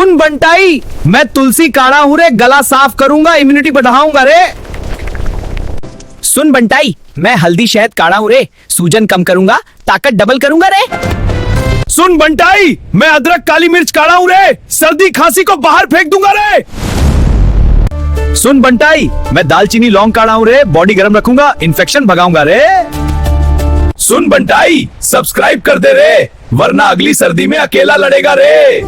सुन बंटाई, मैं तुलसी काढ़ा हूं रे, गला साफ करूंगा, इम्यूनिटी बढ़ाऊंगा रे। सुन बंटाई, मैं हल्दी शहद काढ़ा हूं रे, सूजन कम करूंगा, ताकत डबल करूंगा रे। सुन बंटाई, मैं अदरक काली मिर्च काढ़ा हूं रे, सर्दी खांसी को बाहर फेंक दूंगा रे। सुन बंटाई, मैं दालचीनी लौंग काढ़ा हूं रे, बॉडी गर्म रखूंगा, इन्फेक्शन भगाऊंगा रे। सुन बंटाई, सब्सक्राइब कर दे रे, वरना अगली सर्दी में अकेला लड़ेगा रे।